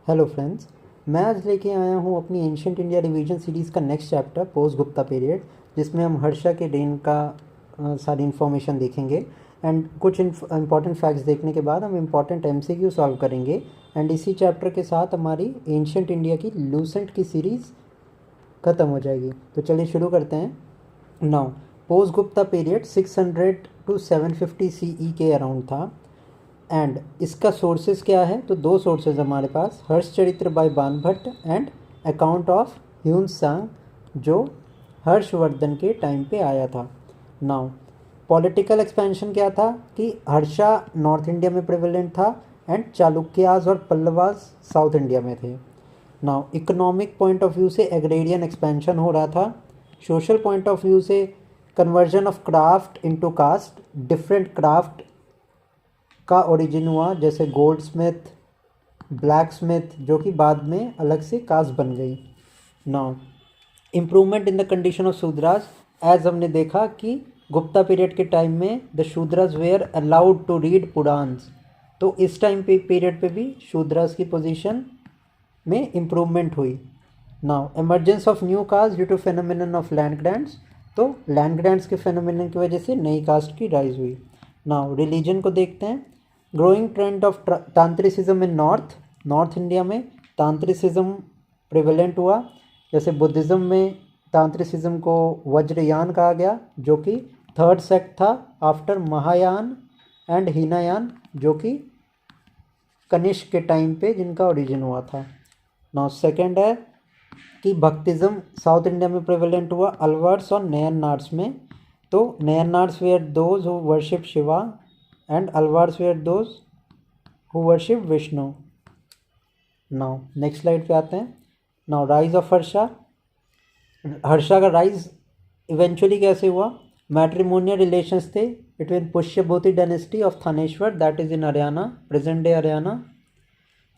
Hello friends. मैं आज लेके आया हूँ अपनी एंशियंट इंडिया रिवीजन सीरीज़ का next chapter post Gupta period, जिसमें हम हर्षा के रेन का सारी इन्फॉर्मेशन देखेंगे एंड कुछ इंपॉर्टेंट फैक्ट्स देखने के बाद हम इंपॉर्टेंट एमसीक्यू सॉल्व करेंगे। एंड इसी चैप्टर के साथ हमारी एंशियंट इंडिया की लूसेंट की सीरीज़ ख़त्म हो जाएगी। तो चलिए शुरू करते हैं। Now post Gupta period 600 to 750 CE के अराउंड था। एंड इसका सोर्सेज क्या है? तो दो सोर्सेज हमारे पास, Harsha Charitra by Banabhatta and account of Hiuen Tsang जो हर्षवर्धन के टाइम पे आया था। नाउ पॉलिटिकल एक्सपेंशन क्या था कि हर्षा नॉर्थ इंडिया में प्रेवलेंट था एंड चालुक्याज और पल्लवाज साउथ इंडिया में थे। Now economic point of view से एग्रेरियन एक्सपेंशन हो रहा था। सोशल पॉइंट ऑफ व्यू से conversion of craft into caste, different craft का ओरिजिन हुआ, जैसे गोल्ड स्मिथ, ब्लैक स्मिथ, जो कि बाद में अलग से कास्ट बन गई। Now improvement in the condition of Shudras, as हमने देखा कि गुप्ता पीरियड के टाइम में the Shudras were allowed to read Puranas, तो इस टाइम पे पीरियड पे भी शूद्रास की पोजीशन में इम्प्रूवमेंट हुई। Now emergence of new caste due to phenomenon of land grants, तो लैंड ग्रांट्स के फेनोमेनन की वजह से नई कास्ट की राइज हुई। नाउ रिलीजन को देखते हैं। Growing trend of tantricism in north India में तांत्रिसिज्म प्रिवेलेंट हुआ। जैसे बुद्धिज़्म में तांत्रिसिज्म को वज्रयान कहा गया, जो कि थर्ड सेक्ट था आफ्टर महायान एंड हीनायान, जो कि कनिष्क के टाइम पे जिनका ओरिजिन हुआ था। नाउ सेकेंड है कि भक्तिज़्म साउथ इंडिया में प्रेवलेंट हुआ अलवर्स और नयननार्स में। तो Nayanars were those who worship Shiva and Alvars were those who worship Vishnu. Now next slide पे आते हैं। Now rise of Harsha. Harsha का राइज इवेंचुअली कैसे हुआ? मैट्रिमोनियल रिलेशंस थे between Pushyabhuti dynasty of Thaneshwar, that is in Haryana, present day Haryana,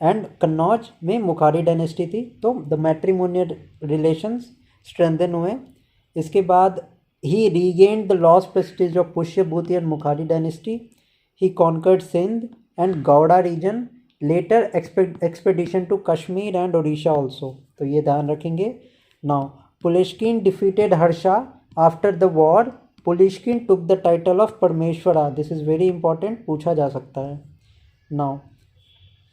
and Kannauj में मुखारी डायनेस्टी थी। तो द मैट्रिमोनियल रिलेशंस स्ट्रेंथन हुए। इसके बाद ही regained the lost prestige of Pushyabhuti and Maukhari dynasty. He conquered Sindh and Gauda region, later expedition to Kashmir and Odisha also, तो ये ध्यान रखेंगे। Now Pulakeshin defeated Harsha after the war. Pulakeshin took the title of Parameshvara, this is very important, पूछा जा सकता है। नाउ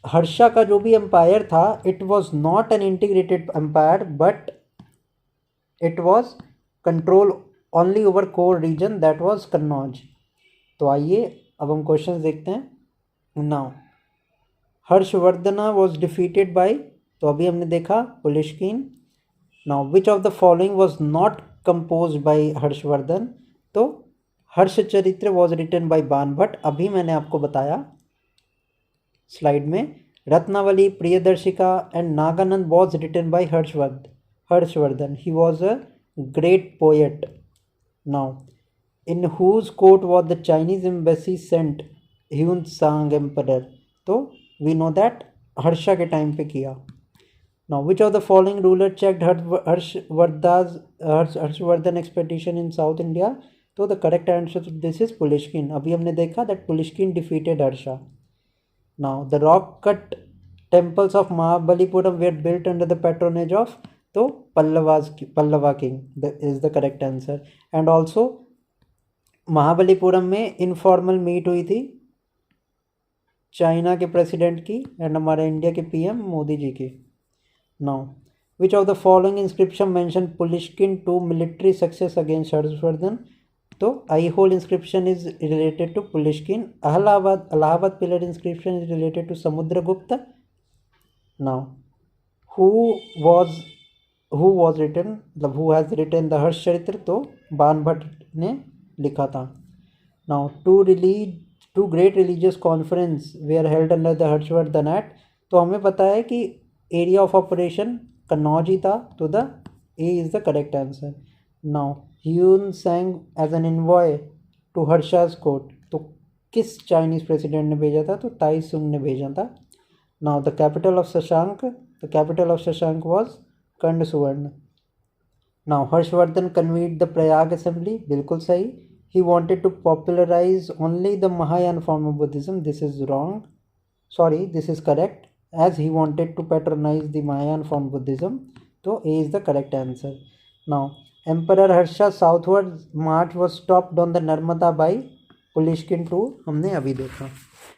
हर्षा का जो भी एम्पायर था, it was not an integrated empire but it was control only over core region, that was Kannauj. तो आइए अब हम क्वेश्चन देखते हैं। Now Harshavardhana was defeated by, तो अभी हमने देखा Pulakeshin. Now which of the following was not compose by Harshavardhan, तो हर्ष चरित्र वॉज रिटन बाय बानभट्ट, अभी मैंने आपको बताया स्लाइड में। Ratnavali, Priyadarshika and Nagananda was written by Harshavardhan, he was a great poet. Now in whose court was the Chinese embassy sent Hiuen Tsang emperor, तो we know that Harsha के time पे किया। Now which of the following ruler checked Harshavardhan expedition in south India, तो the correct answer to this is Pulakeshin, अभी हमने देखा that Pulakeshin defeated Harsha. Now the rock cut temples of Mahabalipuram were built under the patronage of, तो Pallava king is the correct answer। and also Mahabalipuram में informal meet हुई थी China के president की and हमारे इंडिया के पीएम मोदी जी की। Now which of the following inscription mention Pulakeshin to military success against Harshavardhan, तो Aihole inscription is related to Pulakeshin. Allahabad pillar inscription is related to Samudragupta. Now who was written, मतलब who has written the Harsha Charitra, तो बानभट्ट ने लिखा था। Now two great religious conference were held under the Harshavardhan act, तो हमें पता है कि एरिया ऑफ ऑपरेशन कन्नौज ही था, तो the A is the correct answer. Now Hiuen Tsang as an envoy to Harsha's court, तो किस चाइनीज प्रेसिडेंट ने भेजा था? तो ताई सुंग ने भेजा था। Now the capital of Shashank was Karna Suvarna. Now Harshavardhan convened the Prayag assembly, बिल्कुल सही। He wanted to popularize only the Mahayana form of Buddhism, this is wrong, sorry this is correct. as he wanted to patronize the Mahayan form Buddhism. So A is the correct answer. Now, Emperor Harsha's southward march was stopped on the Narmada by Pushkin II. हमने अभी देखा.